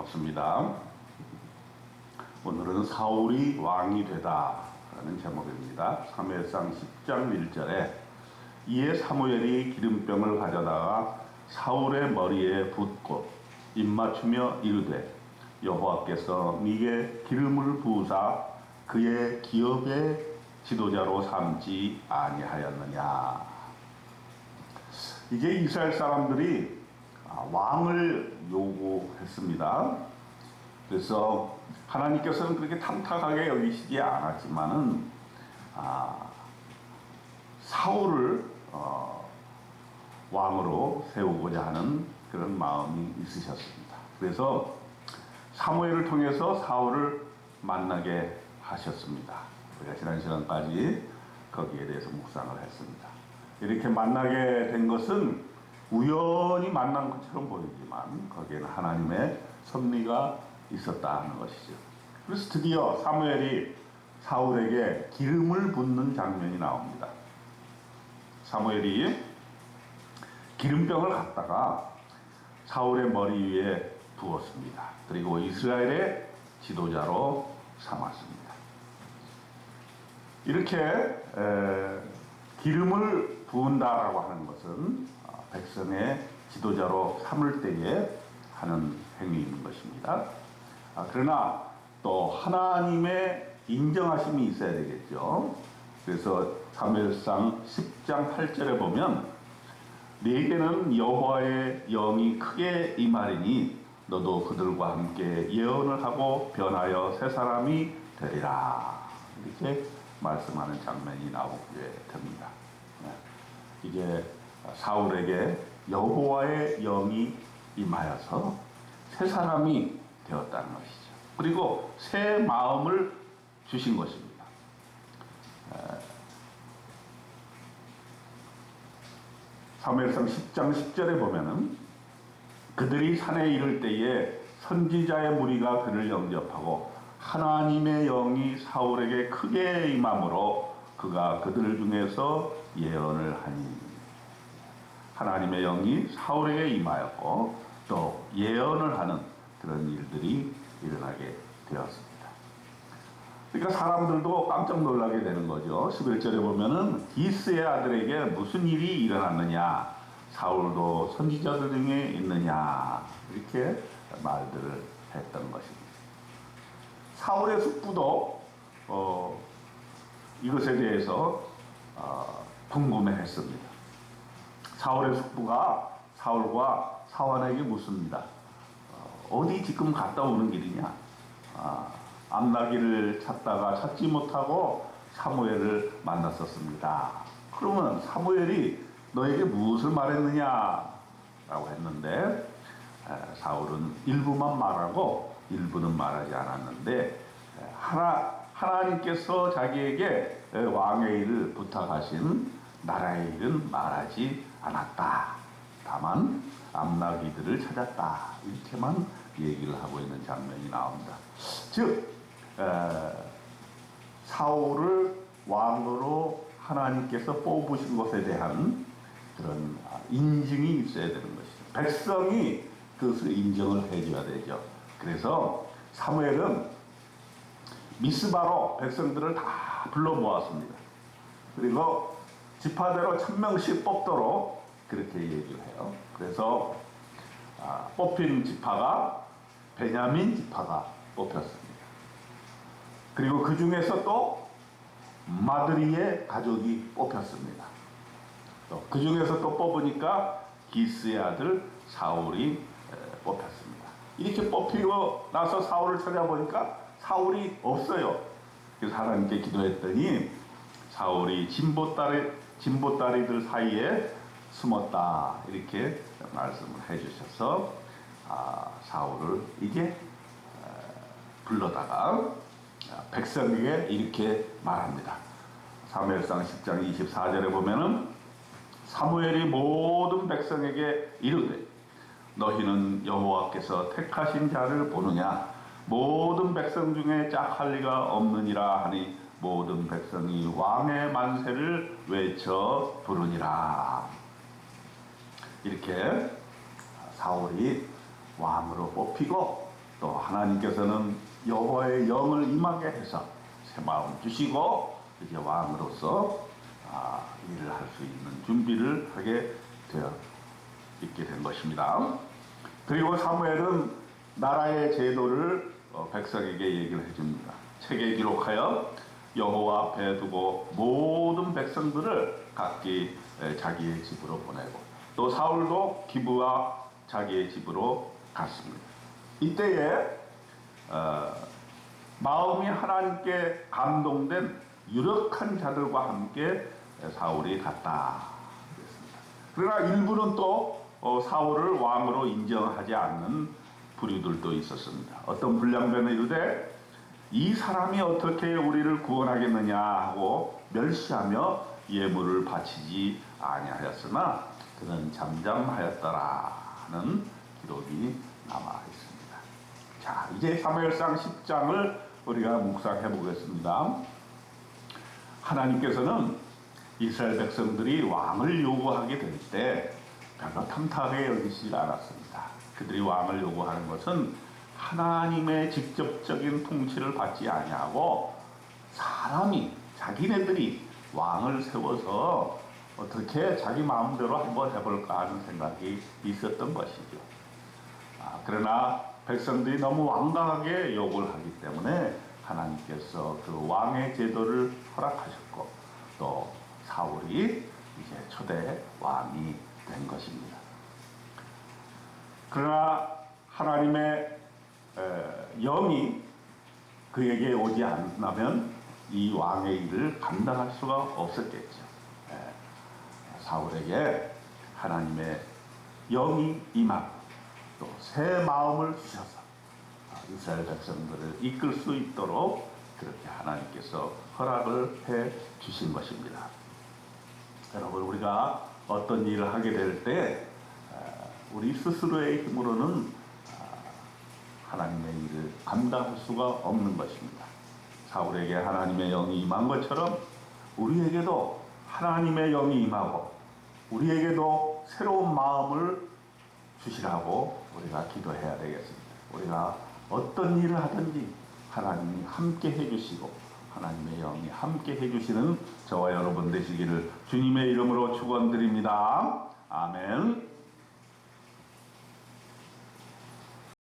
반갑습니다. 오늘은 사울이 왕이 되다 라는 제목입니다. 사무엘상 10장 1절에 이에 사무엘이 기름병을 가져다가 사울의 머리에 붓고 입맞추며 이르되 여호와께서 네게 기름을 부으사 그의 기업의 지도자로 삼지 아니하였느냐. 이제 이스라엘 사람들이 왕을 요구했습니다. 그래서 하나님께서는 그렇게 탐탁하게 여기시지 않았지만은 사울을 왕으로 세우고자 하는 그런 마음이 있으셨습니다. 그래서 사무엘을 통해서 사울을 만나게 하셨습니다. 우리가 지난 시간까지 거기에 대해서 묵상을 했습니다. 이렇게 만나게 된 것은 우연히 만난 것처럼 보이지만 거기에는 하나님의 섭리가 있었다는 것이죠. 그래서 드디어 사무엘이 사울에게 기름을 붓는 장면이 나옵니다. 사무엘이 기름병을 갖다가 사울의 머리 위에 부었습니다. 그리고 이스라엘의 지도자로 삼았습니다. 이렇게 기름을 부은다라고 하는 것은 백성의 지도자로 삼을 때에 하는 행위인 것입니다. 그러나 또 하나님의 인정하심이 있어야 되겠죠. 그래서 사무엘상 10장 8절에 보면 네게는 여호와의 영이 크게 임하리니 너도 그들과 함께 예언을 하고 변하여 새 사람이 되리라. 이렇게 말씀하는 장면이 나오게 됩니다. 이게 사울에게 여호와의 영이 임하여서 새 사람이 되었다는 것이죠. 그리고 새 마음을 주신 것입니다. 사무엘상 10장 10절에 보면은 그들이 산에 이를 때에 선지자의 무리가 그를 영접하고 하나님의 영이 사울에게 크게 임함으로 그가 그들 중에서 예언을 하니. 하나님의 영이 사울에게 임하였고 또 예언을 하는 그런 일들이 일어나게 되었습니다. 그러니까 사람들도 깜짝 놀라게 되는 거죠. 11절에 보면은 기스의 아들에게 무슨 일이 일어났느냐, 사울도 선지자들 중에 있느냐, 이렇게 말들을 했던 것입니다. 사울의 숙부도 이것에 대해서 궁금해했습니다. 사울의 숙부가 사울과 사환에게 묻습니다. 어디 지금 갔다 오는 길이냐? 암나기를 찾다가 찾지 못하고 사무엘을 만났었습니다. 그러면 사무엘이 너에게 무엇을 말했느냐? 라고 했는데 사울은 일부만 말하고 일부는 말하지 않았는데 하나님께서 자기에게 왕의 일을 부탁하신 나라의 일은 말하지 않았다. 다만 암나기들을 찾았다. 이렇게만 얘기를 하고 있는 장면이 나옵니다. 즉 사울을 왕으로 하나님께서 뽑으신 것에 대한 그런 인증이 있어야 되는 것이죠. 백성이 그것을 인정을 해줘야 되죠. 그래서 사무엘은 미스바로 백성들을 다 불러 모았습니다. 그리고 지파대로 1000명씩 뽑도록 그렇게 얘기를 해요. 그래서 뽑힌 지파가 베냐민 지파가 뽑혔습니다. 그리고 그 중에서 또 마드리의 가족이 뽑혔습니다. 또 그 중에서 또 뽑으니까 기스의 아들 사울이 뽑혔습니다. 이렇게 뽑히고 나서 사울을 찾아보니까 사울이 없어요. 그래서 하나님께 기도했더니 사울이 진보다리들 사이에 숨었다. 이렇게 말씀을 해주셔서 사울을 이제 불러다가 백성에게 이렇게 말합니다. 사무엘상 10장 24절에 보면은 사무엘이 모든 백성에게 이르되 너희는 여호와께서 택하신 자를 보느냐 모든 백성 중에 짝할 리가 없느니라 하니 모든 백성이 왕의 만세를 외쳐 부르니라. 이렇게 사울이 왕으로 뽑히고 또 하나님께서는 여호와의 영을 임하게 해서 새 마음 주시고 이제 왕으로서 일을 할 수 있는 준비를 하게 되어 있게 된 것입니다. 그리고 사무엘은 나라의 제도를 백성에게 얘기를 해줍니다. 책에 기록하여 여호와 앞에 두고 모든 백성들을 각기 자기의 집으로 보내고 또 사울도 기브와 자기의 집으로 갔습니다. 이때에 마음이 하나님께 감동된 유력한 자들과 함께 사울이 갔다 그랬습니다. 그러나 일부는 또 사울을 왕으로 인정하지 않는 부류들도 있었습니다. 어떤 불량배는 이르되 이 사람이 어떻게 우리를 구원하겠느냐 하고 멸시하며 예물을 바치지 아니하였으나 그는 잠잠하였더라는 기록이 남아 있습니다. 자, 이제 사무엘상 10장을 우리가 묵상해 보겠습니다. 하나님께서는 이스라엘 백성들이 왕을 요구하게 될 때 별로 탐탁하게 여기지 않았습니다. 그들이 왕을 요구하는 것은 하나님의 직접적인 통치를 받지 아니하고 사람이 자기네들이 왕을 세워서 어떻게 자기 마음대로 한번 해볼까 하는 생각이 있었던 것이죠. 그러나 백성들이 너무 완강하게 요구를 하기 때문에 하나님께서 그 왕의 제도를 허락하셨고 또 사울이 이제 초대 왕이 된 것입니다. 그러나 하나님의 영이 그에게 오지 않으면 이 왕의 일을 감당할 수가 없었겠죠. 사울에게 하나님의 영이 임하고 또 새 마음을 주셔서 이스라엘 백성들을 이끌 수 있도록 그렇게 하나님께서 허락을 해 주신 것입니다. 여러분, 우리가 어떤 일을 하게 될 때 우리 스스로의 힘으로는 하나님의 일을 감당할 수가 없는 것입니다. 사울에게 하나님의 영이 임한 것처럼 우리에게도 하나님의 영이 임하고 우리에게도 새로운 마음을 주시라고 우리가 기도해야 되겠습니다. 우리가 어떤 일을 하든지 하나님이 함께 해주시고 하나님의 영이 함께 해주시는 저와 여러분 되시기를 주님의 이름으로 축원드립니다. 아멘.